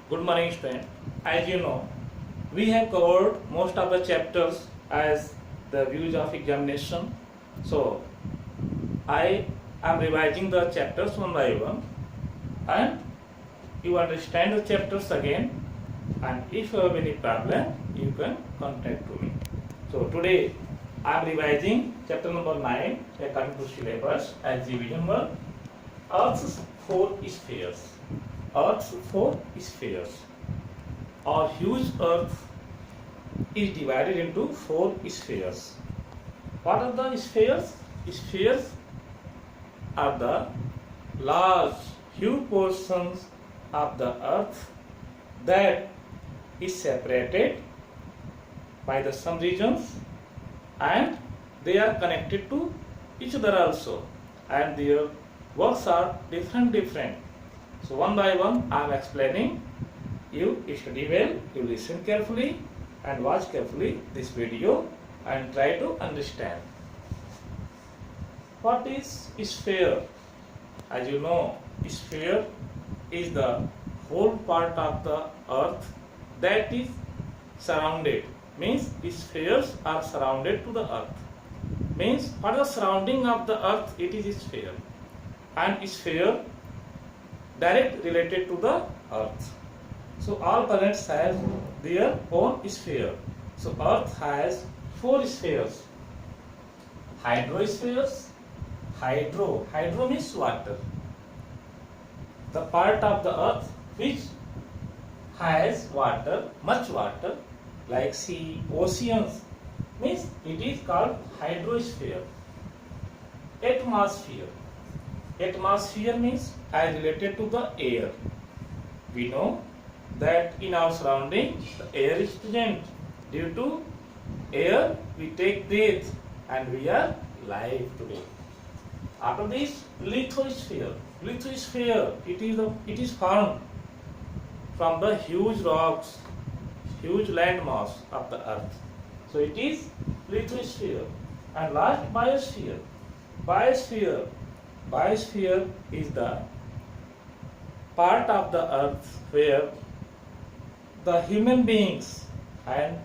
Good morning, student. As you know, we have covered most of the chapters as the views of examination. So, I am revising the chapters one by one, and you understand the chapters again. And if you have any problem, you can contact to me. So today I am revising chapter number 9 according to syllabus as division 1. Earth's four spheres. Earth's four spheres. Our huge Earth is divided into four spheres. What are the spheres? Spheres are the large, huge portions of the Earth that is separated by the some regions, and they are connected to each other also, and their works are different. So one by one I am explaining. You study well, you listen carefully and watch carefully this video and try to understand. What is sphere? As you know, sphere is the whole part of the Earth that is surrounded. Means spheres are surrounded to the Earth. Means for the surrounding of the Earth, it is a sphere, and sphere direct related to the Earth. So all planets have their own sphere. So Earth has four spheres. Hydrospheres. Hydro means water. The part of the Earth which has water, much water, like sea, oceans, means it is called hydrosphere. Atmosphere. Atmosphere means as related to the air. We know that in our surrounding the air is present. Due to air we take breath and we are alive today. After this, lithosphere. Lithosphere, it is formed from the huge rocks, huge landmass of the Earth. So it is lithosphere. And last, biosphere. Biosphere is the part of the Earth where the human beings and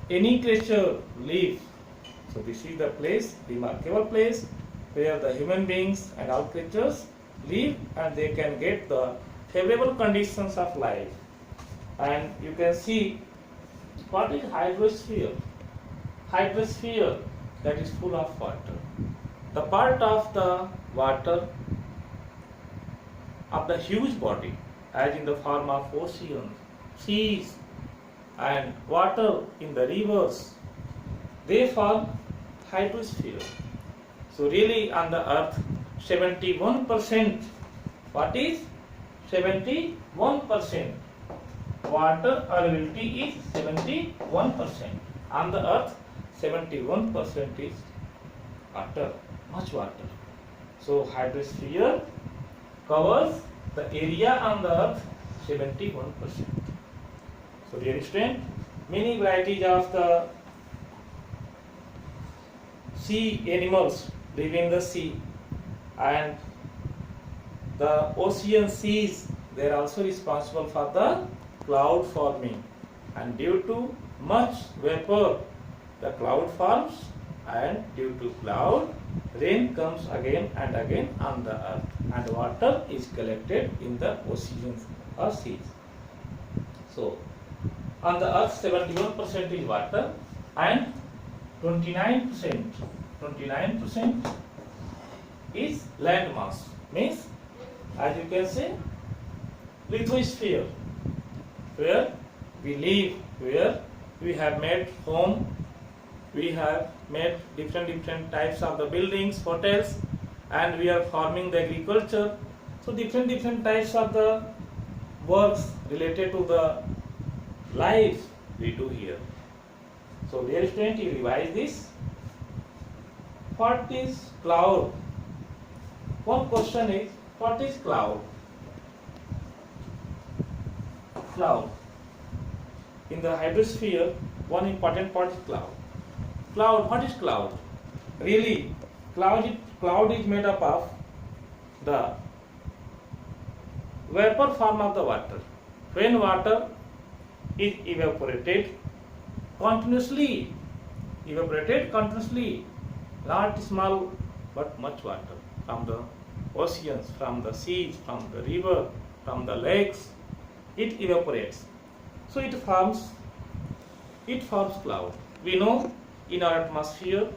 any creature live. So this is the place, remarkable place, where the human beings and all creatures live, and they can get the favorable conditions of life. And you can see what is hydrosphere. Hydrosphere, that is full of water. The part of the water of the huge body, as in the form of oceans, seas, and water in the rivers, they form hydrosphere. So really on the Earth, 71%, what is 71%? Water availability is 71%. On the Earth, 71% is water, much water. So hydrosphere covers the area on the Earth 71%. So dear student, many varieties of the sea animals live in the sea, and the ocean seas, they are also responsible for the cloud forming, and due to much vapor the cloud forms, and due to cloud rain comes again and again on the Earth, and water is collected in the oceans or seas. So on the Earth 71% is water, and 29% is land mass. Means as you can say, lithosphere, where we live, where we have made home, we have made different types of the buildings, hotels, and we are farming the agriculture. So different types of the works related to the life we do here. So dear student, you revise this. What is cloud? One question is, what is cloud? Cloud. In the hydrosphere, one important part is cloud. Cloud, what is cloud? Really, cloud is made up of the vapor form of the water. when water is evaporated continuously, not small but much water from the oceans, from the seas, from the river, from the lakes, it evaporates. So it forms cloud. We know in our atmosphere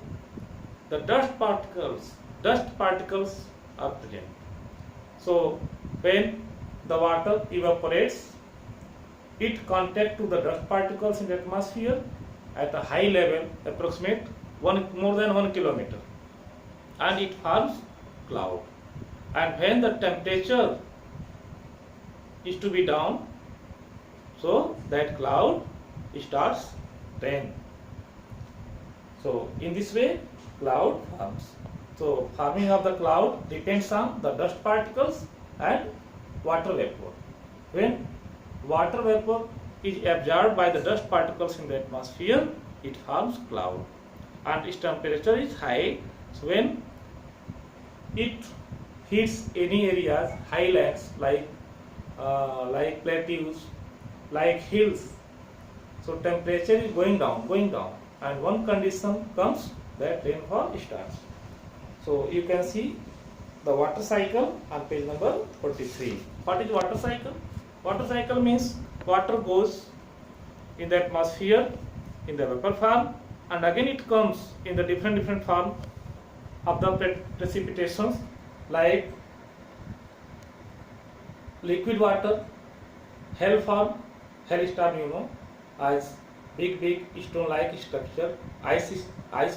the dust particles are present. So when the water evaporates, it contact to the dust particles in the atmosphere at a high level, approximate more than 1 kilometer, and it forms cloud. And when the temperature is to be down, so that cloud starts rain. So in this way cloud forms. So forming of the cloud depends on the dust particles and water vapor. When water vapor is absorbed by the dust particles in the atmosphere, it forms cloud, and its temperature is high. So when it hits any areas, highlands like plateaus, like hills, so temperature is going down, and one condition comes that rainfall starts. So you can see the water cycle on page number 43. What is water cycle? Water cycle means water goes in the atmosphere in the vapor form, and again it comes in the different form of the precipitations, like liquid water, hail form, hailstorm, as big stone like structure, ice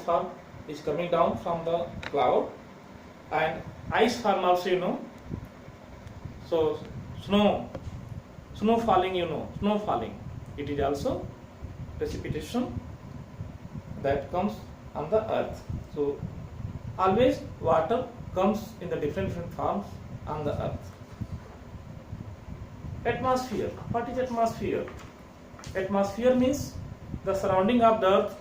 form is coming down from the cloud, and ice form also, so snow falling, it is also precipitation that comes on the earth. So always water comes in the different forms on the earth. Atmosphere. What is atmosphere? Atmosphere means the surrounding of the earth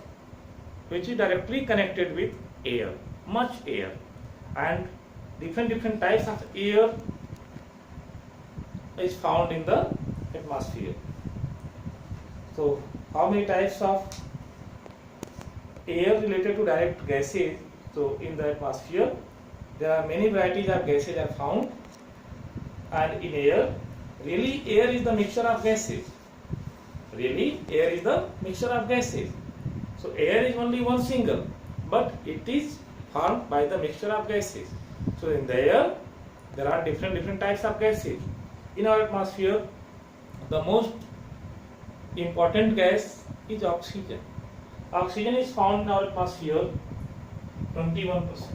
which is directly connected with air, much air, and different types of air is found in the atmosphere. So how many types of air related to direct gases? So in the atmosphere there are many varieties of gases are found, and in air, really air is the mixture of gases. So air is only one single, but it is formed by the mixture of gases. So in the air there are different types of gases. In our atmosphere, the most important gas is oxygen. Oxygen is found in our atmosphere 21%.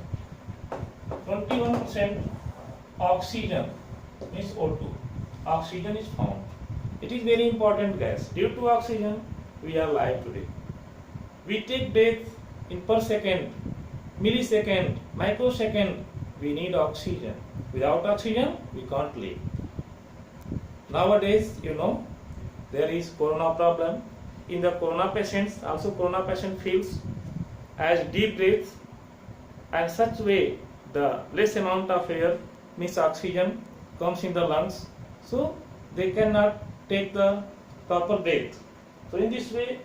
21% oxygen means O2. Oxygen is found. It is very important gas. Due to oxygen, we are alive today. We take breath in per second, millisecond, microsecond. We need oxygen. Without oxygen, we can't live. Nowadays, there is corona problem. In the corona patients, also corona patient feels as deep breath, and such way the less amount of air means oxygen comes in the lungs, so they cannot take the proper breath. So in this way,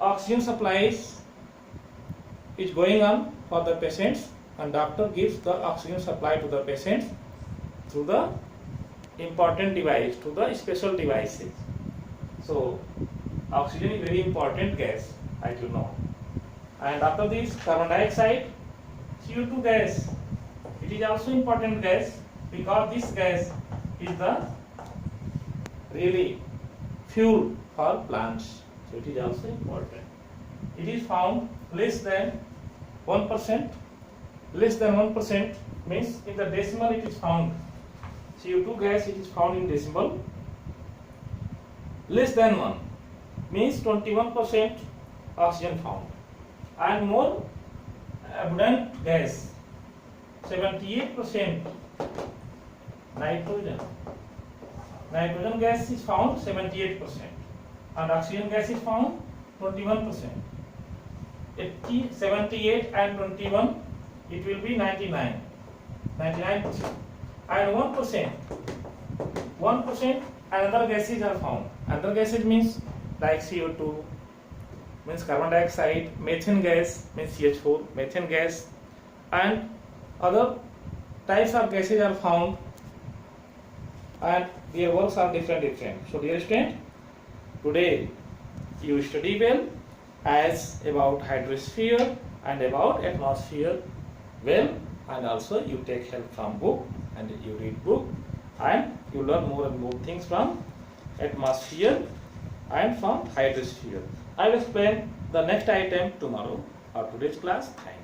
oxygen supplies is going on for the patients, and doctor gives the oxygen supply to the patients through the important device, to the special devices. So oxygen is very important gas, as you know. And after this, carbon dioxide, CO2 gas, it is also important gas, because this gas is the really fuel for plants. So it is also important. It is found less than 1%. Less than 1% means in the decimal it is found. CO2 gas, it is found in decimal. Less than 1 means 21% oxygen found. And more abundant gas, 78% nitrogen. Nitrogen gas is found 78%, and oxygen gas is found 21%. 78 and 21, it will be 99%. And 1% another gases are found. Other gases means like CO2, means carbon dioxide, methane gas means CH4, methane gas, and other types of gases are found, and their works are different. So dear student, today you study well as about hydrosphere and about atmosphere well, and also you take help from book and you read book and you learn more and more things from atmosphere and from hydrosphere. I will explain the next item tomorrow or today's class. Thank you.